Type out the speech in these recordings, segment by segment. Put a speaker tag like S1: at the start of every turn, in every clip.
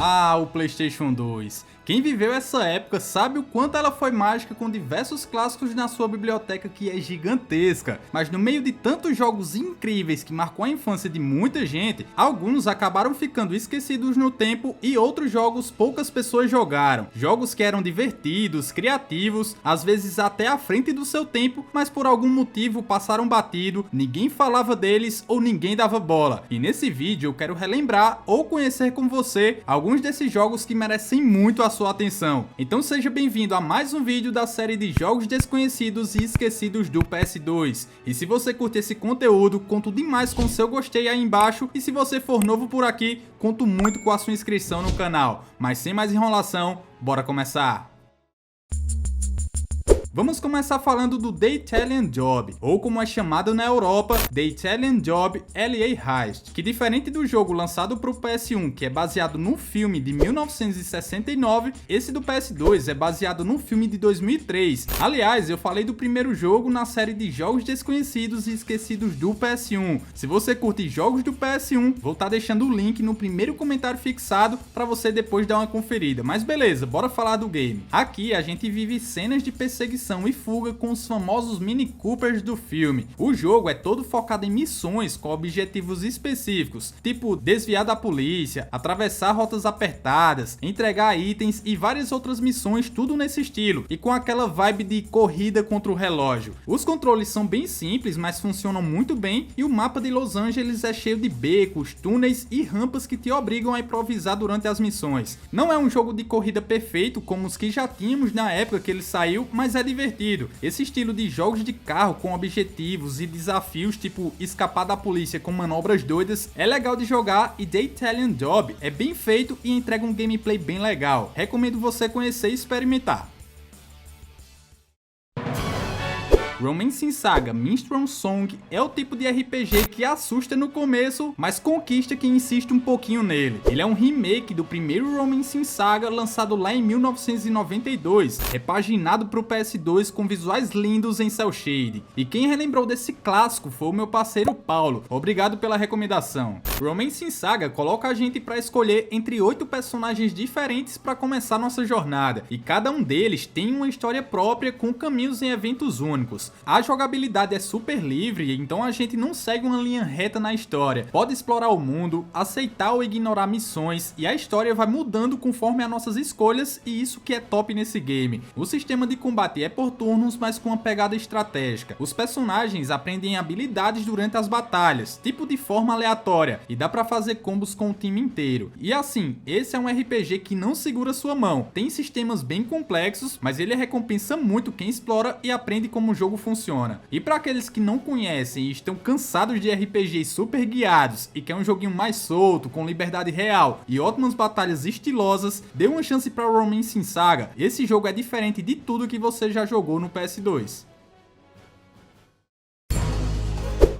S1: Ah, o PlayStation 2. Quem viveu essa época sabe o quanto ela foi mágica, com diversos clássicos na sua biblioteca que é gigantesca. Mas no meio de tantos jogos incríveis que marcou a infância de muita gente, alguns acabaram ficando esquecidos no tempo e outros jogos poucas pessoas jogaram. Jogos que eram divertidos, criativos, às vezes até à frente do seu tempo, mas por algum motivo passaram batido, ninguém falava deles ou ninguém dava bola. E nesse vídeo eu quero relembrar ou conhecer com você alguns desses jogos que merecem muito a sua atenção. Então seja bem-vindo a mais um vídeo da série de jogos desconhecidos e esquecidos do PS2. E se você curte esse conteúdo, conto demais com seu gostei aí embaixo, e se você for novo por aqui, conto muito com a sua inscrição no canal. Mas sem mais enrolação, bora começar! Vamos começar falando do The Italian Job, ou como é chamado na Europa, The Italian Job LA Heist, que diferente do jogo lançado para o PS1, que é baseado num filme de 1969, esse do PS2 é baseado num filme de 2003. Aliás, eu falei do primeiro jogo na série de jogos desconhecidos e esquecidos do PS1. Se você curte jogos do PS1, vou estar deixando o link no primeiro comentário fixado para você depois dar uma conferida. Mas beleza, bora falar do game. Aqui a gente vive cenas de perseguição e fuga com os famosos Mini Coopers do filme. O jogo é todo focado em missões com objetivos específicos, tipo desviar da polícia, atravessar rotas apertadas, entregar itens e várias outras missões, tudo nesse estilo, e com aquela vibe de corrida contra o relógio. Os controles são bem simples, mas funcionam muito bem, e o mapa de Los Angeles é cheio de becos, túneis e rampas que te obrigam a improvisar durante as missões. Não é um jogo de corrida perfeito como os que já tínhamos na época que ele saiu, mas é divertido. Esse estilo de jogos de carro com objetivos e desafios, tipo escapar da polícia com manobras doidas, é legal de jogar, e The Italian Job é bem feito e entrega um gameplay bem legal. Recomendo você conhecer e experimentar. Romancing Saga Minstrel Song é o tipo de RPG que assusta no começo, mas conquista quem insiste um pouquinho nele. Ele é um remake do primeiro Romancing Saga, lançado lá em 1992, repaginado para o PS2 com visuais lindos em cel shade. E quem relembrou desse clássico foi o meu parceiro Paulo. Obrigado pela recomendação. Romancing Saga coloca a gente para escolher entre 8 personagens diferentes para começar nossa jornada, e cada um deles tem uma história própria com caminhos em eventos únicos. A jogabilidade é super livre, então a gente não segue uma linha reta na história. Pode explorar o mundo, aceitar ou ignorar missões, e a história vai mudando conforme as nossas escolhas, e isso que é top nesse game. O sistema de combate é por turnos, mas com uma pegada estratégica. Os personagens aprendem habilidades durante as batalhas, tipo de forma aleatória, e dá pra fazer combos com o time inteiro. E assim, esse é um RPG que não segura sua mão. Tem sistemas bem complexos, mas ele recompensa muito quem explora e aprende como o jogo funciona. E para aqueles que não conhecem e estão cansados de RPGs super guiados e quer um joguinho mais solto, com liberdade real e ótimas batalhas estilosas, dê uma chance para Romancing Saga. Esse jogo é diferente de tudo que você já jogou no PS2.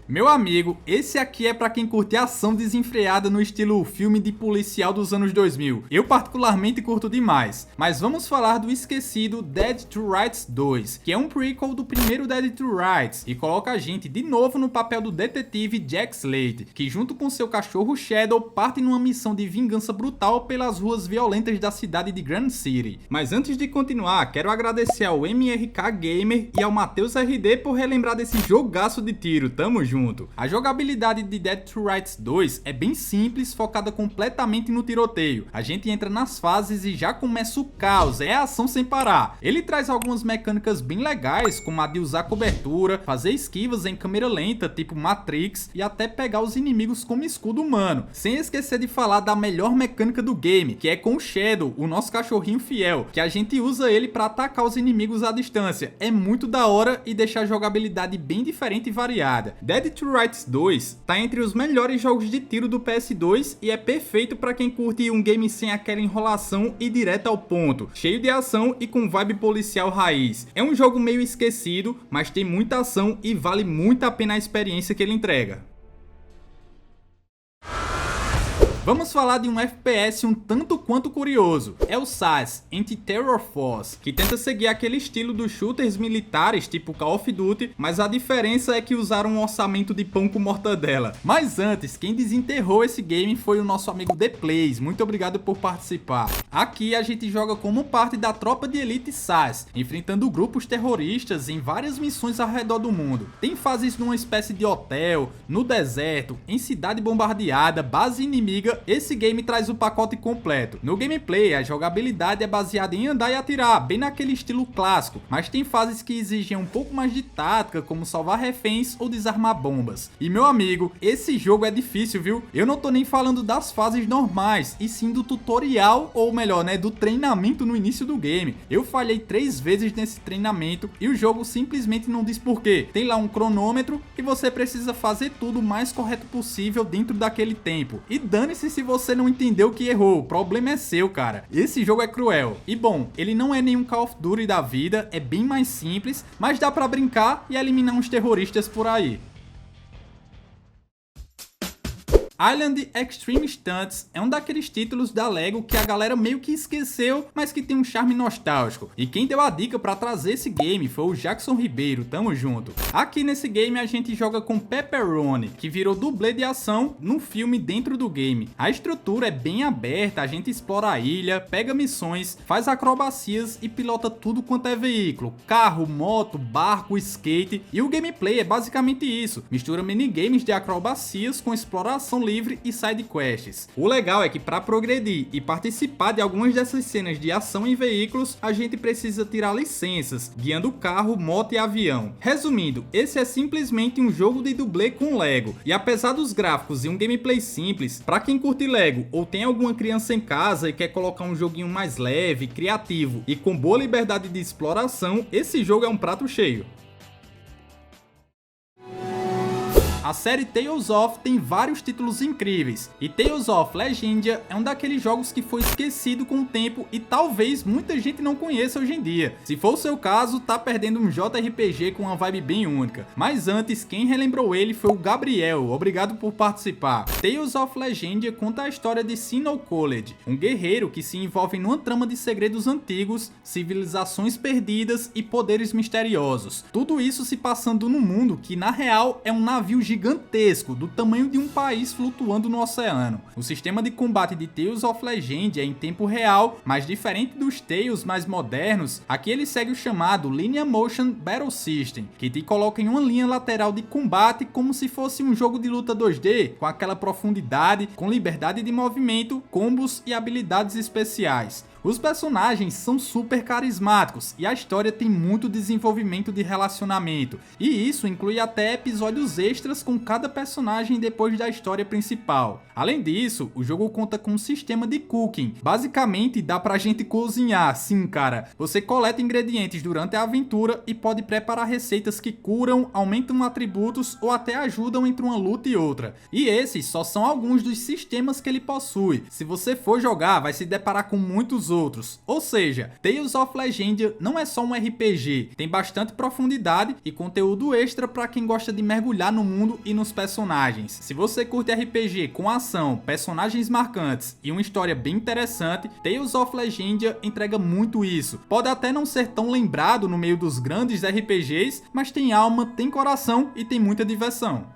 S1: Meu amigo, esse aqui é pra quem curte ação desenfreada no estilo filme de policial dos anos 2000. Eu particularmente curto demais. Mas vamos falar do esquecido Dead to Rights 2, que é um prequel do primeiro Dead to Rights, e coloca a gente de novo no papel do detetive Jack Slade, que junto com seu cachorro Shadow parte numa missão de vingança brutal pelas ruas violentas da cidade de Grand City. Mas antes de continuar, quero agradecer ao MRK Gamer e ao Matheus RD por relembrar desse jogaço de tiro. Tamo junto. A jogabilidade de Dead to Rights 2 é bem simples, focada completamente no tiroteio. A gente entra nas fases e já começa o caos, é ação sem parar. Ele traz algumas mecânicas bem legais, como a de usar cobertura, fazer esquivas em câmera lenta, tipo Matrix, e até pegar os inimigos como escudo humano. Sem esquecer de falar da melhor mecânica do game, que é com o Shadow, o nosso cachorrinho fiel, que a gente usa ele para atacar os inimigos à distância. É muito da hora e deixa a jogabilidade bem diferente e variada. Dead to Rights 2 tá entre os melhores jogos de tiro do PS2 e é perfeito para quem curte um game sem aquela enrolação e direto ao ponto, cheio de ação e com vibe policial raiz. É um jogo meio esquecido, mas tem muita ação e vale muito a pena a experiência que ele entrega. Vamos falar de um FPS um tanto quanto curioso. É o SAS, Anti-Terror Force, que tenta seguir aquele estilo dos shooters militares tipo Call of Duty, mas a diferença é que usaram um orçamento de pão com mortadela. Mas antes, quem desenterrou esse game foi o nosso amigo The Plays. Muito obrigado por participar. Aqui a gente joga como parte da tropa de elite SAS, enfrentando grupos terroristas em várias missões ao redor do mundo. Tem fases numa espécie de hotel, no deserto, em cidade bombardeada, base inimiga. Esse game traz o pacote completo. No gameplay, a jogabilidade é baseada em andar e atirar, bem naquele estilo clássico, mas tem fases que exigem um pouco mais de tática, como salvar reféns ou desarmar bombas. E meu amigo, esse jogo é difícil, viu? Eu não tô nem falando das fases normais, e sim do tutorial, ou melhor, né, do treinamento no início do game. Eu falhei 3 vezes nesse treinamento e o jogo simplesmente não diz porquê. Tem lá um cronômetro e você precisa fazer tudo o mais correto possível dentro daquele tempo. E dane-se se você não entendeu que errou, o problema é seu, cara. Esse jogo é cruel. E bom, ele não é nenhum Call of Duty da vida, é bem mais simples, mas dá pra brincar e eliminar uns terroristas por aí. Island Extreme Stunts é um daqueles títulos da LEGO que a galera meio que esqueceu, mas que tem um charme nostálgico. E quem deu a dica pra trazer esse game foi o Jackson Ribeiro, tamo junto. Aqui nesse game a gente joga com Pepperoni, que virou dublê de ação num filme dentro do game. A estrutura é bem aberta, a gente explora a ilha, pega missões, faz acrobacias e pilota tudo quanto é veículo, carro, moto, barco, skate. E o gameplay é basicamente isso, mistura minigames de acrobacias com exploração livre e side quests. O legal é que para progredir e participar de algumas dessas cenas de ação em veículos, a gente precisa tirar licenças, guiando carro, moto e avião. Resumindo, esse é simplesmente um jogo de dublê com LEGO, e apesar dos gráficos e um gameplay simples, para quem curte LEGO ou tem alguma criança em casa e quer colocar um joguinho mais leve, criativo e com boa liberdade de exploração, esse jogo é um prato cheio. A série Tales of tem vários títulos incríveis, e Tales of Legendia é um daqueles jogos que foi esquecido com o tempo e talvez muita gente não conheça hoje em dia. Se for o seu caso, tá perdendo um JRPG com uma vibe bem única. Mas antes, quem relembrou ele foi o Gabriel, obrigado por participar. Tales of Legendia conta a história de Sinnoh College, um guerreiro que se envolve numa trama de segredos antigos, civilizações perdidas e poderes misteriosos. Tudo isso se passando num mundo que na real é um navio gigantesco, do tamanho de um país flutuando no oceano. O sistema de combate de Tales of Legendia é em tempo real, mas diferente dos Tales mais modernos, aqui ele segue o chamado Linear Motion Battle System, que te coloca em uma linha lateral de combate como se fosse um jogo de luta 2D, com aquela profundidade, com liberdade de movimento, combos e habilidades especiais. Os personagens são super carismáticos e a história tem muito desenvolvimento de relacionamento, e isso inclui até episódios extras com cada personagem depois da história principal. Além disso, o jogo conta com um sistema de cooking. Basicamente dá pra gente cozinhar, sim cara. Você coleta ingredientes durante a aventura e pode preparar receitas que curam, aumentam atributos ou até ajudam entre uma luta e outra. E esses só são alguns dos sistemas que ele possui. Se você for jogar, vai se deparar com muitos outros. Ou seja, Tales of Legendia não é só um RPG, tem bastante profundidade e conteúdo extra para quem gosta de mergulhar no mundo e nos personagens. Se você curte RPG com ação, personagens marcantes e uma história bem interessante, Tales of Legendia entrega muito isso. Pode até não ser tão lembrado no meio dos grandes RPGs, mas tem alma, tem coração e tem muita diversão.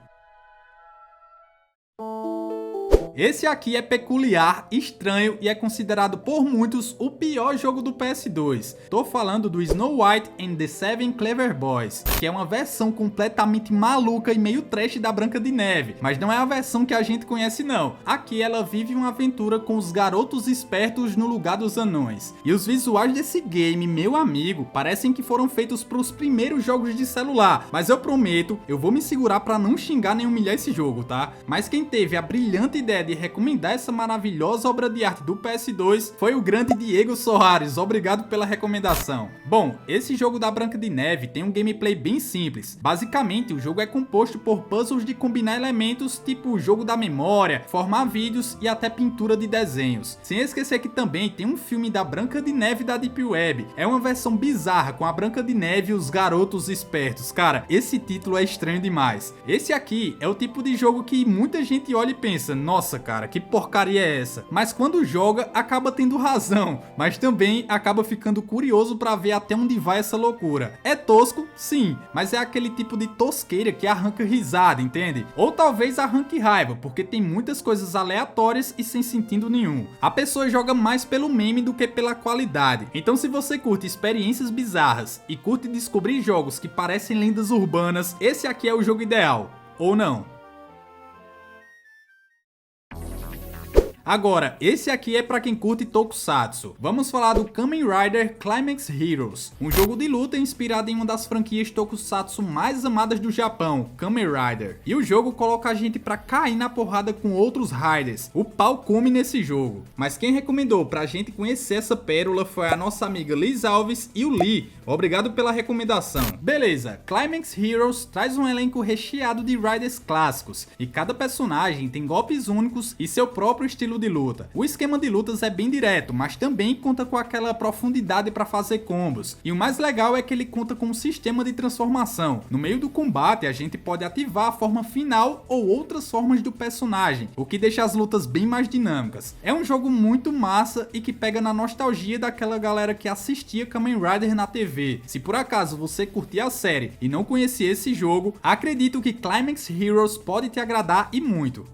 S1: Esse aqui é peculiar, estranho e é considerado por muitos o pior jogo do PS2. Tô falando do Snow White and the Seven Clever Boys, que é uma versão completamente maluca e meio trash da Branca de Neve, mas não é a versão que a gente conhece não. Aqui ela vive uma aventura com os garotos espertos no lugar dos anões. E os visuais desse game, meu amigo, parecem que foram feitos para os primeiros jogos de celular, mas eu prometo, eu vou me segurar para não xingar nem humilhar esse jogo, tá? Mas quem teve a brilhante ideia de recomendar essa maravilhosa obra de arte do PS2 foi o grande Diego Soares, obrigado pela recomendação. Bom, esse jogo da Branca de Neve tem um gameplay bem simples. Basicamente, o jogo é composto por puzzles de combinar elementos tipo o jogo da memória, formar vídeos e até pintura de desenhos. Sem esquecer que também tem um filme da Branca de Neve da Deep Web. É uma versão bizarra com a Branca de Neve e os garotos espertos. Cara, esse título é estranho demais. Esse aqui é o tipo de jogo que muita gente olha e pensa, nossa, nossa cara, que porcaria é essa? Mas quando joga, acaba tendo razão, mas também acaba ficando curioso pra ver até onde vai essa loucura. É tosco? Sim, mas é aquele tipo de tosqueira que arranca risada, entende? Ou talvez arranque raiva, porque tem muitas coisas aleatórias e sem sentido nenhum. A pessoa joga mais pelo meme do que pela qualidade. Então se você curte experiências bizarras e curte descobrir jogos que parecem lendas urbanas, esse aqui é o jogo ideal. Ou não? Agora, esse aqui é pra quem curte Tokusatsu. Vamos falar do Kamen Rider Climax Heroes, um jogo de luta inspirado em uma das franquias Tokusatsu mais amadas do Japão, Kamen Rider. E o jogo coloca a gente pra cair na porrada com outros Riders. O pau come nesse jogo. Mas quem recomendou pra gente conhecer essa pérola foi a nossa amiga Liz Alves e o Lee. Obrigado pela recomendação. Beleza, Climax Heroes traz um elenco recheado de Riders clássicos, e cada personagem tem golpes únicos e seu próprio estilo de luta. O esquema de lutas é bem direto, mas também conta com aquela profundidade para fazer combos. E o mais legal é que ele conta com um sistema de transformação. No meio do combate, a gente pode ativar a forma final ou outras formas do personagem, o que deixa as lutas bem mais dinâmicas. É um jogo muito massa e que pega na nostalgia daquela galera que assistia Kamen Rider na TV. Se por acaso você curtir a série e não conhecia esse jogo, acredito que Climax Heroes pode te agradar e muito.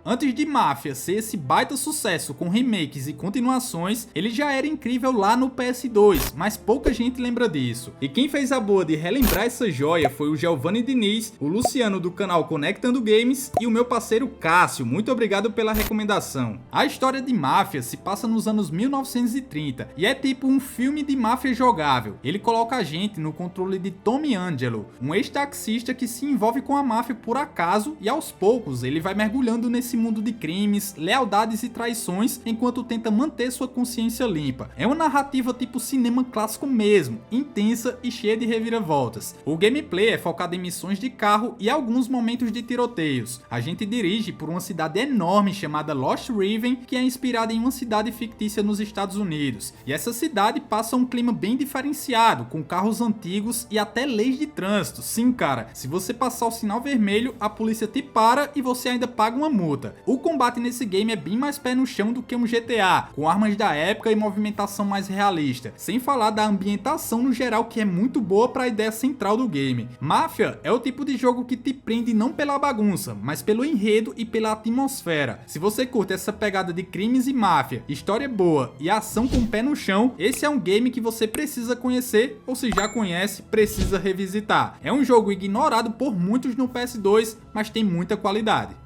S1: Antes de Mafia ser esse baita sucesso com remakes e continuações, ele já era incrível lá no PS2, mas pouca gente lembra disso. E quem fez a boa de relembrar essa joia foi o Giovanni Diniz, o Luciano do canal Conectando Games e o meu parceiro Cássio. Muito obrigado pela recomendação. A história de Mafia se passa nos anos 1930 e é tipo um filme de máfia jogável. Ele coloca a gente no controle de Tommy Angelo, um ex-taxista que se envolve com a máfia por acaso e aos poucos ele vai mergulhando nesse mundo de crimes, lealdades e traições enquanto tenta manter sua consciência limpa. É uma narrativa tipo cinema clássico mesmo, intensa e cheia de reviravoltas. O gameplay é focado em missões de carro e alguns momentos de tiroteios. A gente dirige por uma cidade enorme chamada Lost Riven, que é inspirada em uma cidade fictícia nos Estados Unidos. E essa cidade passa um clima bem diferenciado, com carros antigos e até leis de trânsito. Sim, cara, se você passar o sinal vermelho, a polícia te para e você ainda paga uma multa. O combate nesse game é bem mais pé no chão do que um GTA, com armas da época e movimentação mais realista, sem falar da ambientação no geral que é muito boa para a ideia central do game. Mafia é o tipo de jogo que te prende não pela bagunça, mas pelo enredo e pela atmosfera. Se você curte essa pegada de crimes e máfia, história boa e ação com pé no chão, esse é um game que você precisa conhecer, ou se já conhece, precisa revisitar. É um jogo ignorado por muitos no PS2, mas tem muita qualidade.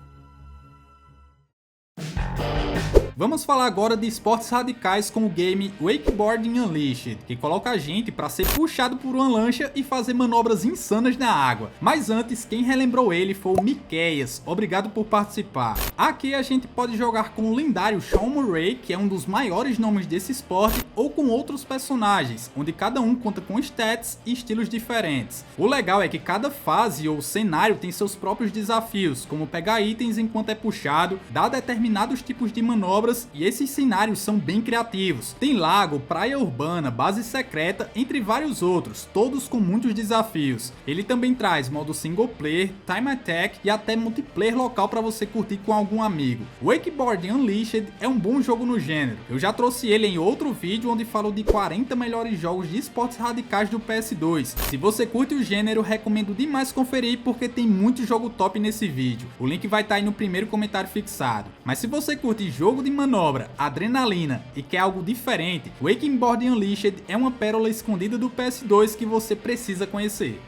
S1: Vamos falar agora de esportes radicais com o game Wakeboarding Unleashed, que coloca a gente para ser puxado por uma lancha e fazer manobras insanas na água. Mas antes, quem relembrou ele foi o Miqueias. Obrigado por participar. Aqui a gente pode jogar com o lendário Sean Murray, que é um dos maiores nomes desse esporte, ou com outros personagens, onde cada um conta com stats e estilos diferentes. O legal é que cada fase ou cenário tem seus próprios desafios, como pegar itens enquanto é puxado, dar determinados tipos de manobras, e esses cenários são bem criativos. Tem lago, praia urbana, base secreta, entre vários outros, todos com muitos desafios. Ele também traz modo single player, time attack e até multiplayer local para você curtir com algum amigo. Wakeboarding Unleashed é um bom jogo no gênero. Eu já trouxe ele em outro vídeo onde falo de 40 melhores jogos de esportes radicais do PS2. Se você curte o gênero, recomendo demais conferir porque tem muito jogo top nesse vídeo. O link vai estar aí no primeiro comentário fixado. Mas se você curte jogo de manobra, adrenalina e quer algo diferente, Wakeboarding Unleashed é uma pérola escondida do PS2 que você precisa conhecer.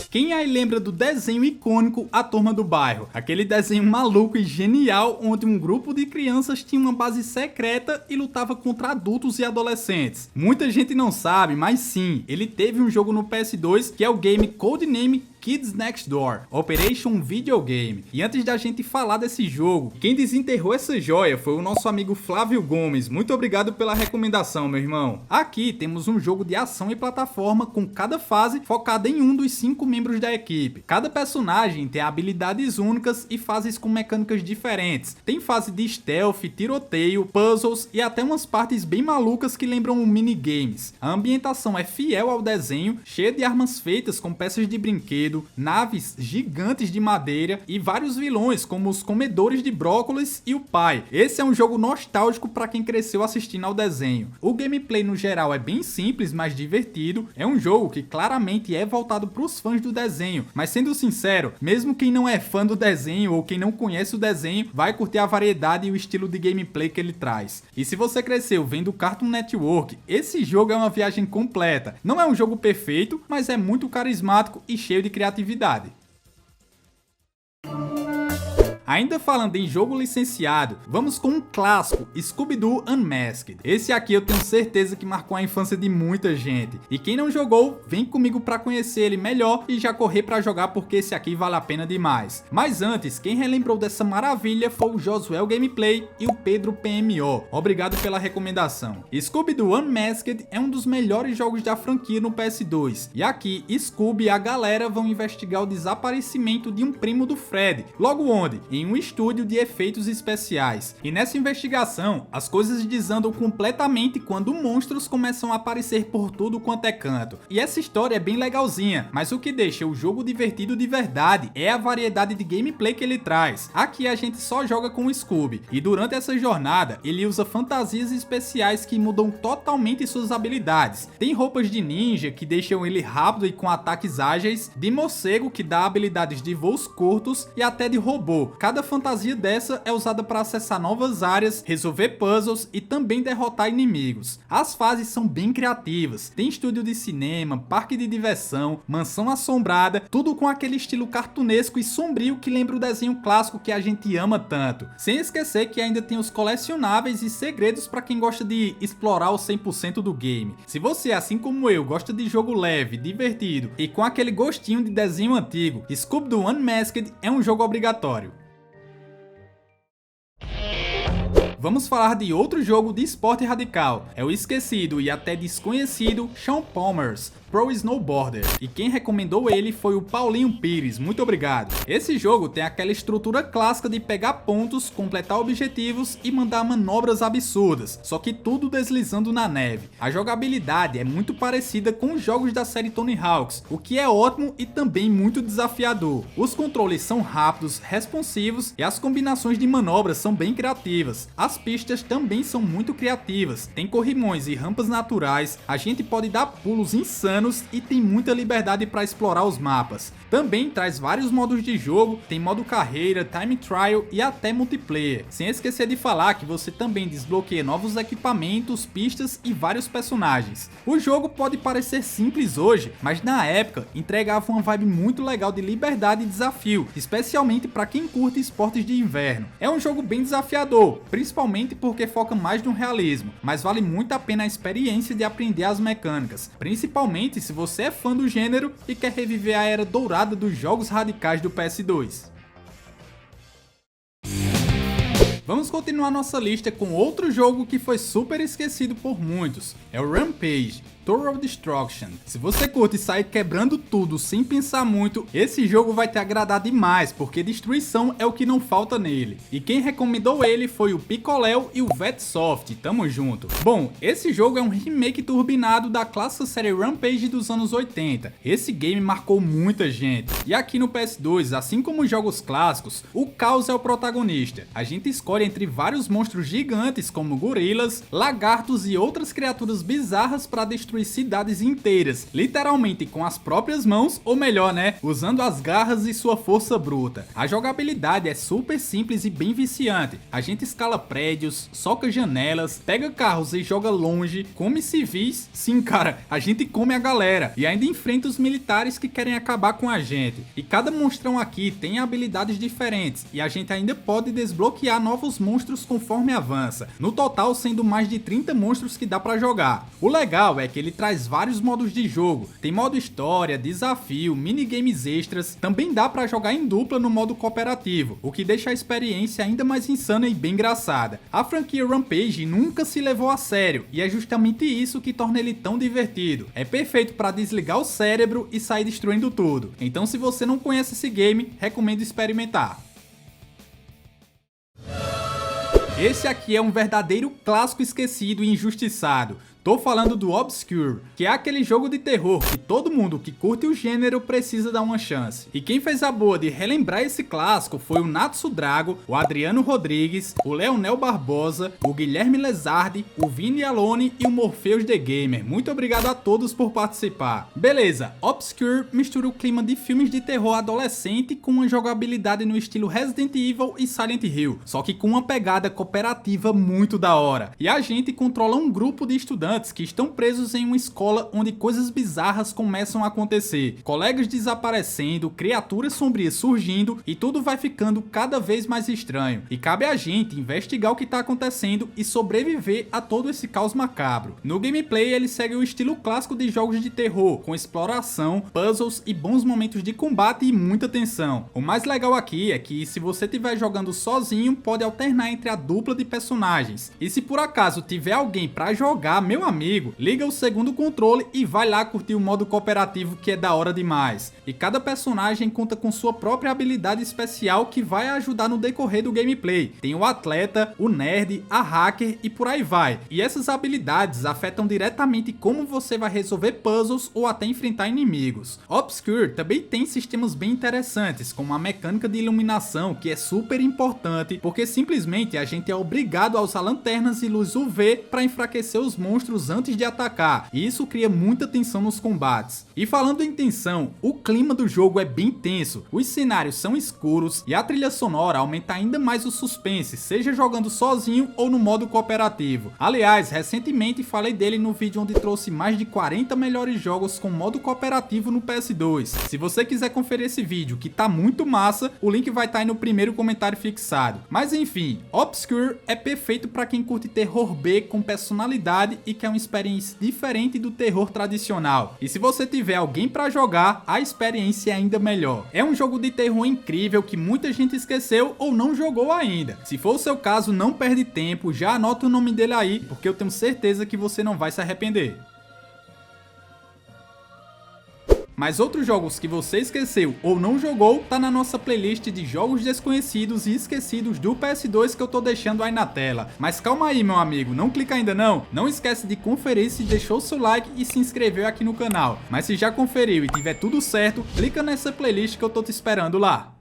S1: Quem aí lembra do desenho icônico A Turma do Bairro? Aquele desenho maluco e genial onde um grupo de crianças tinha uma base secreta e lutava contra adultos e adolescentes. Muita gente não sabe, mas sim, ele teve um jogo no PS2 que é o game Codename Kids Next Door, Operation Videogame. E antes da gente falar desse jogo, quem desenterrou essa joia foi o nosso amigo Flávio Gomes. Muito obrigado pela recomendação, meu irmão. Aqui temos um jogo de ação e plataforma com cada fase focada em um dos 5 membros da equipe. Cada personagem tem habilidades únicas e fases com mecânicas diferentes. Tem fase de stealth, tiroteio, puzzles e até umas partes bem malucas que lembram minigames. A ambientação é fiel ao desenho, cheia de armas feitas com peças de brinquedo, brinquedo, naves gigantes de madeira e vários vilões como os comedores de brócolis e o pai. Esse é um jogo nostálgico para quem cresceu assistindo ao desenho. O gameplay no geral é bem simples, mas divertido. É um jogo que claramente é voltado para os fãs do desenho, mas sendo sincero, mesmo quem não é fã do desenho ou quem não conhece o desenho vai curtir a variedade e o estilo de gameplay que ele traz. E se você cresceu vendo Cartoon Network, esse jogo é uma viagem completa. Não é um jogo perfeito, mas é muito carismático e cheio de criatividade. Ainda falando em jogo licenciado, vamos com um clássico, Scooby-Doo Unmasked. Esse aqui eu tenho certeza que marcou a infância de muita gente. E quem não jogou, vem comigo para conhecer ele melhor e já correr para jogar porque esse aqui vale a pena demais. Mas antes, quem relembrou dessa maravilha foi o Josuel Gameplay e o Pedro PMO. Obrigado pela recomendação. Scooby-Doo Unmasked é um dos melhores jogos da franquia no PS2. E aqui, Scooby e a galera vão investigar o desaparecimento de um primo do Fred. Logo onde? Em um estúdio de efeitos especiais. E nessa investigação, as coisas desandam completamente quando monstros começam a aparecer por tudo quanto é canto. E essa história é bem legalzinha, mas o que deixa o jogo divertido de verdade é a variedade de gameplay que ele traz. Aqui a gente só joga com o Scooby, e durante essa jornada, ele usa fantasias especiais que mudam totalmente suas habilidades. Tem roupas de ninja que deixam ele rápido e com ataques ágeis, de morcego que dá habilidades de voos curtos e até de robô. Cada fantasia dessa é usada para acessar novas áreas, resolver puzzles e também derrotar inimigos. As fases são bem criativas, tem estúdio de cinema, parque de diversão, mansão assombrada, tudo com aquele estilo cartunesco e sombrio que lembra o desenho clássico que a gente ama tanto. Sem esquecer que ainda tem os colecionáveis e segredos para quem gosta de explorar o 100% do game. Se você, assim como eu, gosta de jogo leve, divertido e com aquele gostinho de desenho antigo, Scooby-Doo Unmasked é um jogo obrigatório. Vamos falar de outro jogo de esporte radical, é o esquecido e até desconhecido Shaun Palmer's Pro Snowboarder, e quem recomendou ele foi o Paulinho Pires, muito obrigado. Esse jogo tem aquela estrutura clássica de pegar pontos, completar objetivos e mandar manobras absurdas, só que tudo deslizando na neve. A jogabilidade é muito parecida com os jogos da série Tony Hawk's, o que é ótimo e também muito desafiador. Os controles são rápidos, responsivos e as combinações de manobras são bem criativas. As pistas também são muito criativas, tem corrimões e rampas naturais, a gente pode dar pulos insanos e tem muita liberdade para explorar os mapas. Também traz vários modos de jogo, tem modo carreira, time trial e até multiplayer. Sem esquecer de falar que você também desbloqueia novos equipamentos, pistas e vários personagens. O jogo pode parecer simples hoje, mas na época entregava uma vibe muito legal de liberdade e desafio, especialmente para quem curte esportes de inverno. É um jogo bem desafiador, principalmente porque foca mais no realismo, mas vale muito a pena a experiência de aprender as mecânicas, principalmente se você é fã do gênero e quer reviver a era dourada dos jogos radicais do PS2. Vamos continuar nossa lista com outro jogo que foi super esquecido por muitos, é o Rampage Total Destruction. Se você curte sair quebrando tudo sem pensar muito, esse jogo vai te agradar demais, porque destruição é o que não falta nele. E quem recomendou ele foi o Picoléu e o Vetsoft, tamo junto. Bom, esse jogo é um remake turbinado da clássica série Rampage dos anos 80. Esse game marcou muita gente. E aqui no PS2, assim como os jogos clássicos, o caos é o protagonista. A gente escolhe entre vários monstros gigantes como gorilas, lagartos e outras criaturas bizarras para destruir cidades inteiras, literalmente com as próprias mãos, ou melhor, né, usando as garras e sua força bruta. A jogabilidade é super simples e bem viciante. A gente escala prédios, soca janelas, pega carros e joga longe, come civis, sim cara, a gente come a galera, e ainda enfrenta os militares que querem acabar com a gente. E cada monstrão aqui tem habilidades diferentes, e a gente ainda pode desbloquear novos monstros conforme avança, no total sendo mais de 30 monstros que dá pra jogar. O legal é que ele traz vários modos de jogo, tem modo história, desafio, minigames extras, também dá pra jogar em dupla no modo cooperativo, o que deixa a experiência ainda mais insana e bem engraçada. A franquia Rampage nunca se levou a sério, e é justamente isso que torna ele tão divertido. É perfeito pra desligar o cérebro e sair destruindo tudo. Então se você não conhece esse game, recomendo experimentar. Esse aqui é um verdadeiro clássico esquecido e injustiçado, Tô falando do Obscure, que é aquele jogo de terror que todo mundo que curte o gênero precisa dar uma chance. E quem fez a boa de relembrar esse clássico foi o Natsu Drago, o Adriano Rodrigues, o Leonel Barbosa, o Guilherme Lezardi, o Vini Alone e o Morpheus The Gamer. Muito obrigado a todos por participar. Beleza, Obscure mistura o clima de filmes de terror adolescente com uma jogabilidade no estilo Resident Evil e Silent Hill, só que com uma pegada cooperativa muito da hora. E a gente controla um grupo de estudantes que estão presos em uma escola onde coisas bizarras começam a acontecer, colegas desaparecendo, criaturas sombrias surgindo e tudo vai ficando cada vez mais estranho. E cabe a gente investigar o que está acontecendo e sobreviver a todo esse caos macabro. No gameplay ele segue o estilo clássico de jogos de terror, com exploração, puzzles e bons momentos de combate e muita tensão. O mais legal aqui é que se você estiver jogando sozinho, pode alternar entre a dupla de personagens. E se por acaso tiver alguém para jogar, meu amigo, liga o segundo controle e vai lá curtir o modo cooperativo, que é da hora demais. E cada personagem conta com sua própria habilidade especial que vai ajudar no decorrer do gameplay. Tem o atleta, o nerd, a hacker e por aí vai. E essas habilidades afetam diretamente como você vai resolver puzzles ou até enfrentar inimigos. Obscure também tem sistemas bem interessantes, como a mecânica de iluminação, que é super importante, porque simplesmente a gente é obrigado a usar lanternas e luz UV para enfraquecer os monstros antes de atacar, e isso cria muita tensão nos combates. E falando em tensão, o clima do jogo é bem tenso, os cenários são escuros e a trilha sonora aumenta ainda mais o suspense, seja jogando sozinho ou no modo cooperativo. Aliás, recentemente falei dele no vídeo onde trouxe mais de 40 melhores jogos com modo cooperativo no PS2. Se você quiser conferir esse vídeo, que tá muito massa, o link vai estar aí no primeiro comentário fixado. Mas enfim, Obscure é perfeito para quem curte terror B com personalidade e quer uma experiência diferente do terror tradicional. E se você tiver alguém para jogar, a experiência é ainda melhor. É um jogo de terror incrível que muita gente esqueceu ou não jogou ainda. Se for o seu caso, não perde tempo, já anota o nome dele aí, porque eu tenho certeza que você não vai se arrepender. Mas outros jogos que você esqueceu ou não jogou, tá na nossa playlist de jogos desconhecidos e esquecidos do PS2 que eu tô deixando aí na tela. Mas calma aí, meu amigo, não clica ainda não. Não esquece de conferir se deixou seu like e se inscreveu aqui no canal. Mas se já conferiu e tiver tudo certo, clica nessa playlist que eu tô te esperando lá.